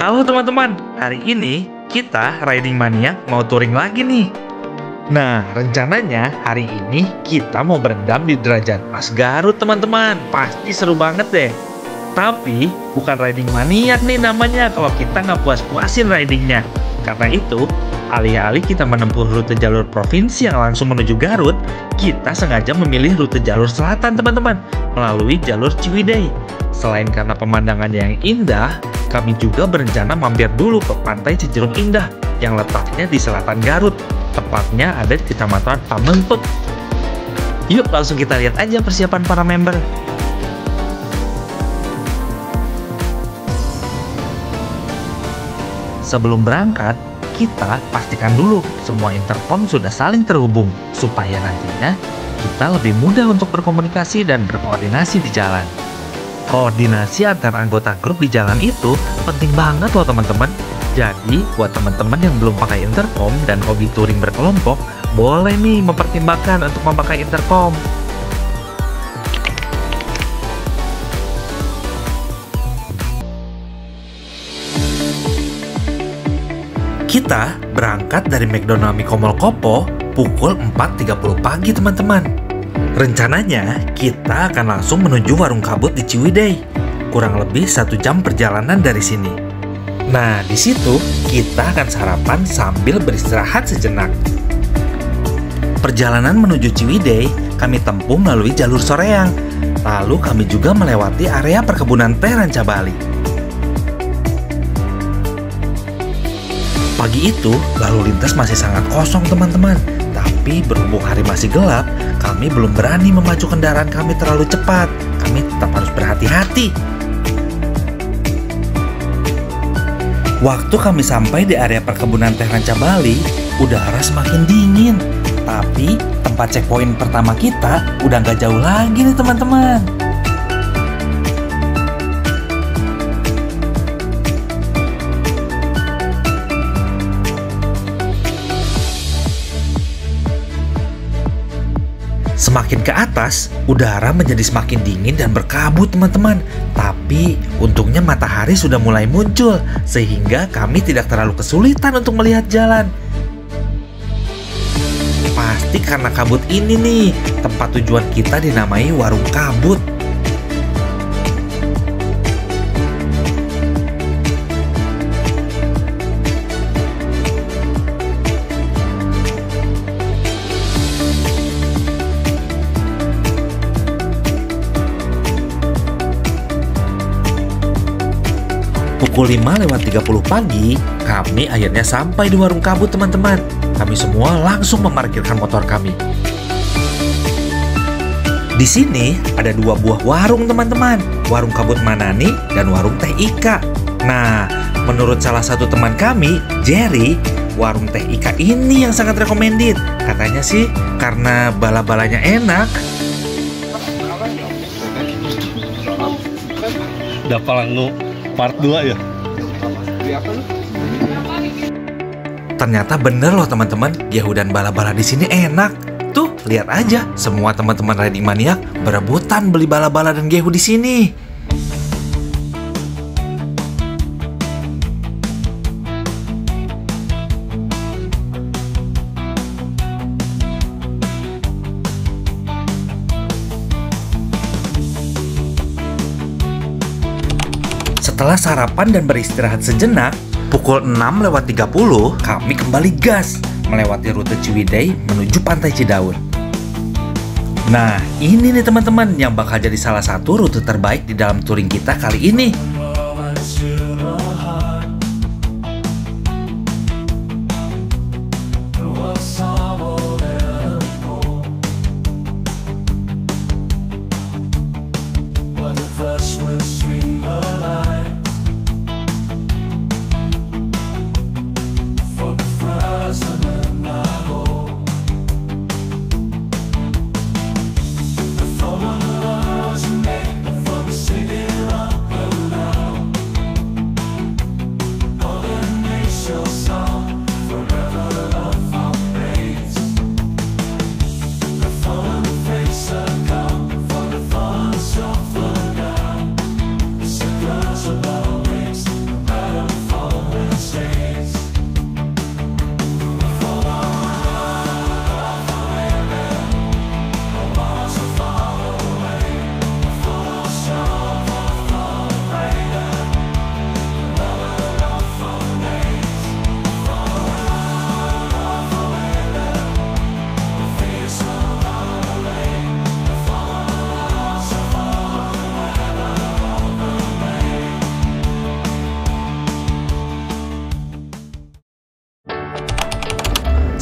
Halo teman-teman, hari ini kita Riding Mania mau touring lagi nih. Nah, rencananya hari ini kita mau berendam di derajat Mas Garut teman-teman. Pasti seru banget deh. Tapi bukan Riding Maniak nih namanya kalau kita nggak puas-puasin ridingnya. Karena itu, alih-alih kita menempuh rute jalur provinsi yang langsung menuju Garut, kita sengaja memilih rute jalur selatan teman-teman, melalui jalur Ciwidey. Selain karena pemandangannya yang indah, kami juga berencana mampir dulu ke Pantai Cijeruk Indah yang letaknya di selatan Garut, tepatnya ada di Kecamatan Pamengpeuk. Yuk langsung kita lihat aja persiapan para member. Sebelum berangkat, kita pastikan dulu semua intercom sudah saling terhubung, supaya nantinya kita lebih mudah untuk berkomunikasi dan berkoordinasi di jalan. Koordinasi antar anggota grup di jalan itu penting banget loh teman-teman. Jadi buat teman-teman yang belum pakai intercom dan hobi touring berkelompok, boleh nih mempertimbangkan untuk memakai intercom. Kita berangkat dari McDonald Mikomol Kopo pukul 4.30 pagi teman-teman. Rencananya kita akan langsung menuju Warung Kabut di Ciwidey, kurang lebih 1 jam perjalanan dari sini. Nah, di situ kita akan sarapan sambil beristirahat sejenak. Perjalanan menuju Ciwidey kami tempuh melalui jalur Soreang, lalu kami juga melewati area perkebunan teh Rancabali. Pagi itu lalu lintas masih sangat kosong teman-teman, tapi berhubung hari masih gelap, kami belum berani memacu kendaraan kami terlalu cepat. Kami tetap harus berhati-hati. Waktu kami sampai di area perkebunan teh Rancabali, udara semakin dingin. Tapi tempat checkpoint pertama kita udah nggak jauh lagi nih teman-teman. Semakin ke atas, udara menjadi semakin dingin dan berkabut teman-teman. Tapi untungnya matahari sudah mulai muncul, sehingga kami tidak terlalu kesulitan untuk melihat jalan. Pasti karena kabut ini nih, tempat tujuan kita dinamai Warung Kabut. Pukul 5:30 pagi, kami akhirnya sampai di Warung Kabut teman-teman. Kami semua langsung memarkirkan motor kami. Di sini ada 2 buah warung teman-teman, Warung Kabut Manani dan Warung Teh Ika. Nah, menurut salah satu teman kami, Jerry, Warung Teh Ika ini yang sangat recommended. Katanya sih karena bala-balanya enak. Dapalangu part 2 ya? Ternyata bener loh teman-teman, Gehu dan bala-bala di sini enak. Tuh, lihat aja, semua teman-teman Riding Maniak berebutan beli bala-bala dan Gehu di sini. Setelah sarapan dan beristirahat sejenak, pukul 6:30 kami kembali gas melewati rute Ciwidey menuju Pantai Cidaun. Nah, ini nih teman-teman yang bakal jadi salah satu rute terbaik di dalam touring kita kali ini.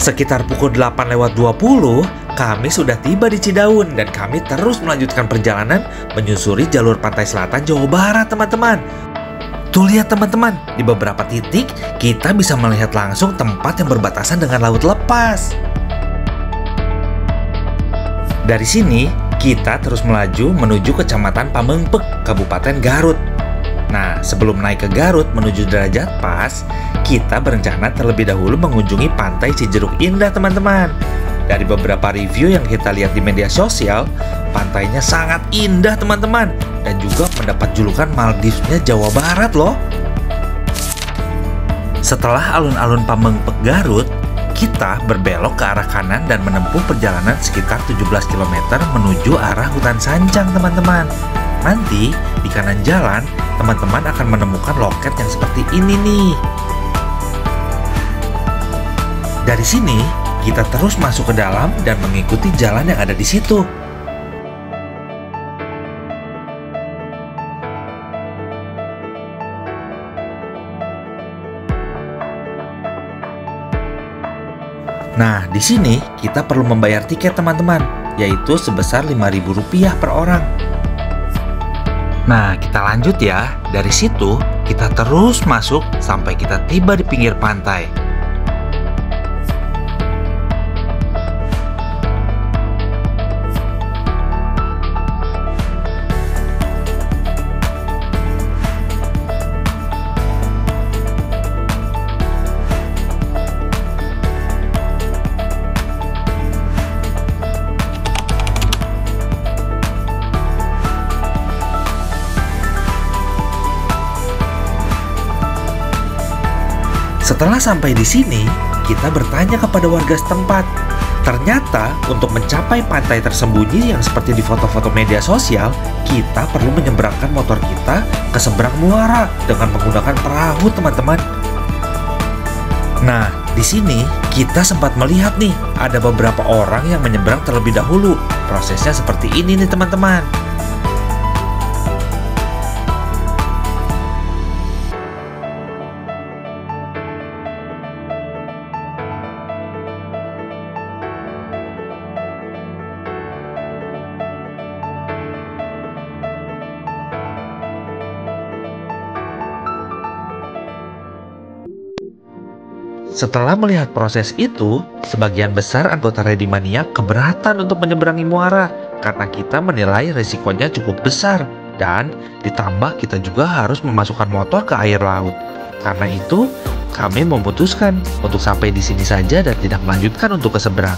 Sekitar pukul 8:20, kami sudah tiba di Cidaun dan kami terus melanjutkan perjalanan menyusuri jalur pantai selatan Jawa Barat, teman-teman. Tuh lihat teman-teman, di beberapa titik kita bisa melihat langsung tempat yang berbatasan dengan laut lepas. Dari sini, kita terus melaju menuju Kecamatan Pamengpek, Kabupaten Garut. Nah, sebelum naik ke Garut menuju Derajat Pas, kita berencana terlebih dahulu mengunjungi Pantai Cijeruk Indah, teman-teman. Dari beberapa review yang kita lihat di media sosial, pantainya sangat indah, teman-teman, dan juga mendapat julukan Maldivesnya Jawa Barat loh. Setelah alun-alun Pamengpek Garut, kita berbelok ke arah kanan dan menempuh perjalanan sekitar 17 km menuju arah hutan Sancang, teman-teman. Nanti di kanan jalan, teman-teman akan menemukan loket yang seperti ini nih. Dari sini, kita terus masuk ke dalam dan mengikuti jalan yang ada di situ. Nah, di sini kita perlu membayar tiket, teman-teman, yaitu sebesar Rp5.000 per orang. Nah, kita lanjut ya. Dari situ, kita terus masuk sampai kita tiba di pinggir pantai. Setelah sampai di sini, kita bertanya kepada warga setempat. Ternyata, untuk mencapai pantai tersembunyi yang seperti di foto-foto media sosial, kita perlu menyeberangkan motor kita ke seberang muara dengan menggunakan perahu, teman-teman. Nah, di sini kita sempat melihat nih, ada beberapa orang yang menyeberang terlebih dahulu. Prosesnya seperti ini nih, teman-teman. Setelah melihat proses itu, sebagian besar anggota Ready Mania keberatan untuk menyeberangi muara karena kita menilai resikonya cukup besar dan ditambah kita juga harus memasukkan motor ke air laut. Karena itu, kami memutuskan untuk sampai di sini saja dan tidak melanjutkan untuk ke seberang.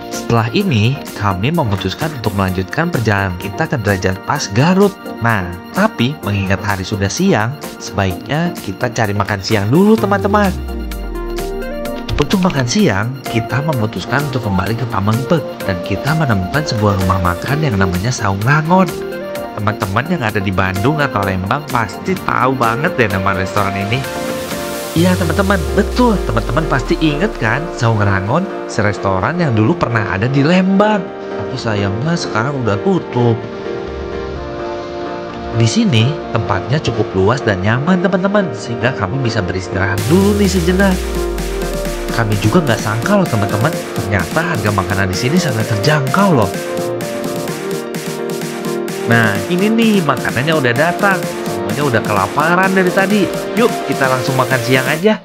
Setelah ini, kami memutuskan untuk melanjutkan perjalanan kita ke Derajat Pas Garut. Nah, tapi mengingat hari sudah siang, sebaiknya kita cari makan siang dulu, teman-teman. Untuk makan siang, kita memutuskan untuk kembali ke Pamengpek dan kita menemukan sebuah rumah makan yang namanya Saung Rangon. Teman-teman yang ada di Bandung atau Lembang pasti tahu banget deh nama restoran ini. Iya teman-teman, betul. Teman-teman pasti inget kan Saung Rangon, restoran yang dulu pernah ada di Lembang. Tapi sayangnya sekarang udah tutup. Di sini tempatnya cukup luas dan nyaman teman-teman, sehingga kami bisa beristirahat dulu nih sejenak. Kami juga nggak sangka loh teman-teman, ternyata harga makanan di sini sangat terjangkau loh. Nah, ini nih makanannya udah datang. Semuanya udah kelaparan dari tadi. Yuk, kita langsung makan siang aja.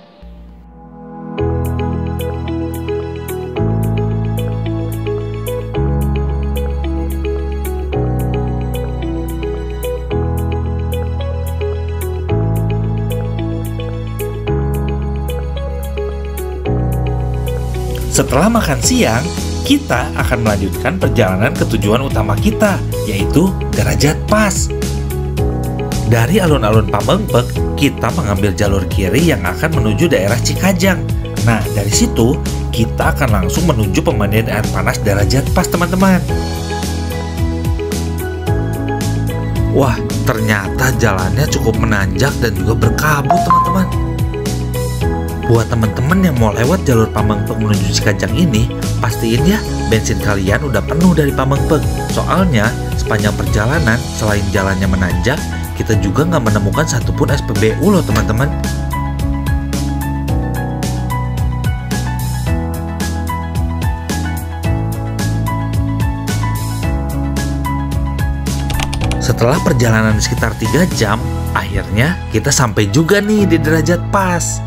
Setelah makan siang, kita akan melanjutkan perjalanan ke tujuan utama kita, yaitu Derajat Pas. Dari alun-alun Pamengpek, kita mengambil jalur kiri yang akan menuju daerah Cikajang. Nah, dari situ, kita akan langsung menuju pemandian air panas Derajat Pas, teman-teman. Wah, ternyata jalannya cukup menanjak dan juga berkabut, teman-teman. Buat teman-teman yang mau lewat jalur Pamengpek menuju Cikajang ini, pastiin ya bensin kalian udah penuh dari Pamengpek. Soalnya sepanjang perjalanan, selain jalannya menanjak, kita juga nggak menemukan satupun SPBU loh teman-teman. Setelah perjalanan sekitar 3 jam, akhirnya kita sampai juga nih di derajat pas.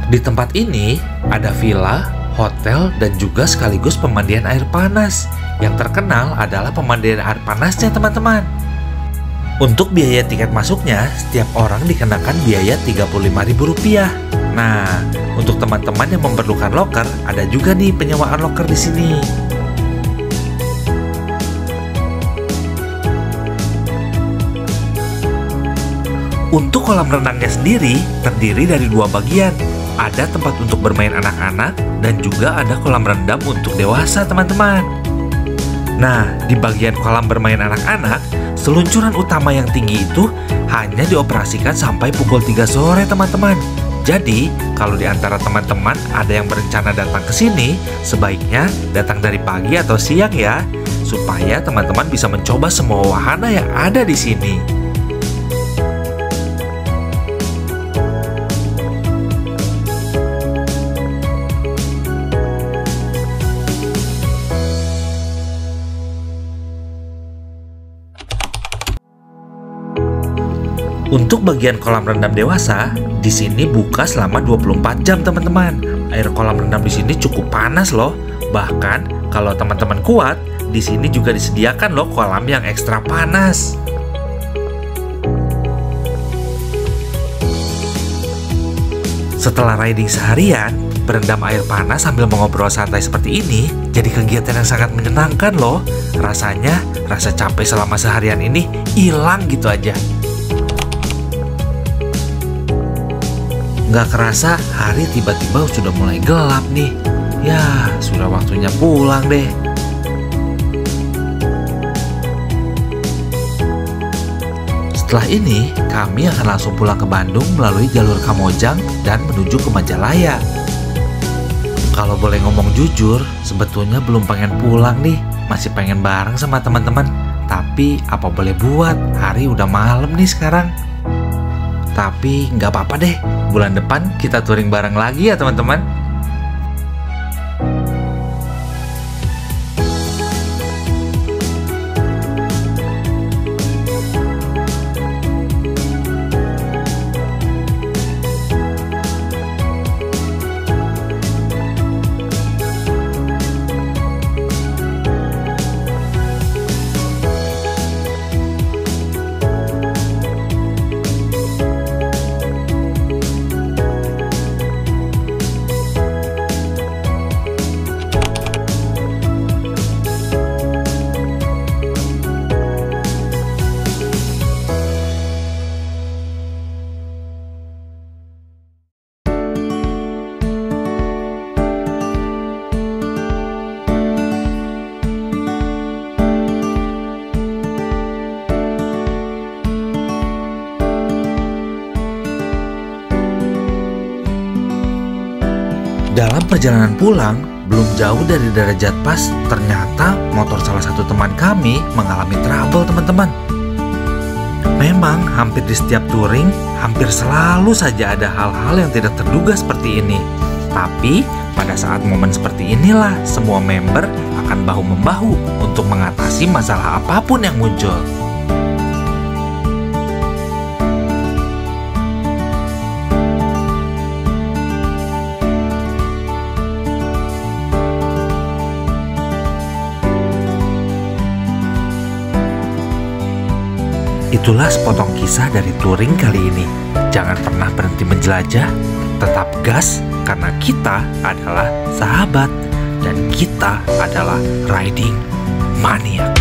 Di tempat ini ada villa, hotel, dan juga sekaligus pemandian air panas. Yang terkenal adalah pemandian air panasnya teman-teman. Untuk biaya tiket masuknya, setiap orang dikenakan biaya Rp35.000. Nah, untuk teman-teman yang memerlukan loker, ada juga nih penyewaan loker di sini. Untuk kolam renangnya sendiri terdiri dari 2 bagian. Ada tempat untuk bermain anak-anak dan juga ada kolam rendam untuk dewasa teman-teman. Nah, di bagian kolam bermain anak-anak, seluncuran utama yang tinggi itu hanya dioperasikan sampai pukul 3 sore teman-teman. Jadi, kalau di antara teman-teman ada yang berencana datang ke sini, sebaiknya datang dari pagi atau siang ya, supaya teman-teman bisa mencoba semua wahana yang ada di sini. Untuk bagian kolam rendam dewasa, di sini buka selama 24 jam teman-teman. Air kolam rendam di sini cukup panas loh. Bahkan kalau teman-teman kuat, di sini juga disediakan loh kolam yang ekstra panas. Setelah riding seharian, berendam air panas sambil mengobrol santai seperti ini jadi kegiatan yang sangat menyenangkan loh. Rasanya, rasa capek selama seharian ini hilang gitu aja. Nggak kerasa hari tiba-tiba sudah mulai gelap nih. Ya, sudah waktunya pulang deh. Setelah ini, kami akan langsung pulang ke Bandung melalui jalur Kamojang dan menuju ke Majalaya. Kalau boleh ngomong jujur, sebetulnya belum pengen pulang nih. Masih pengen bareng sama teman-teman. Tapi apa boleh buat, hari udah malam nih sekarang. Tapi nggak apa-apa deh, bulan depan kita touring bareng lagi ya teman-teman. Dalam perjalanan pulang, belum jauh dari derajat pas, ternyata motor salah satu teman kami mengalami trouble teman-teman. Memang hampir di setiap touring, hampir selalu saja ada hal-hal yang tidak terduga seperti ini. Tapi pada saat momen seperti inilah semua member akan bahu-membahu untuk mengatasi masalah apapun yang muncul. Itulah sepotong kisah dari touring kali ini. Jangan pernah berhenti menjelajah, tetap gas karena kita adalah sahabat dan kita adalah riding mania.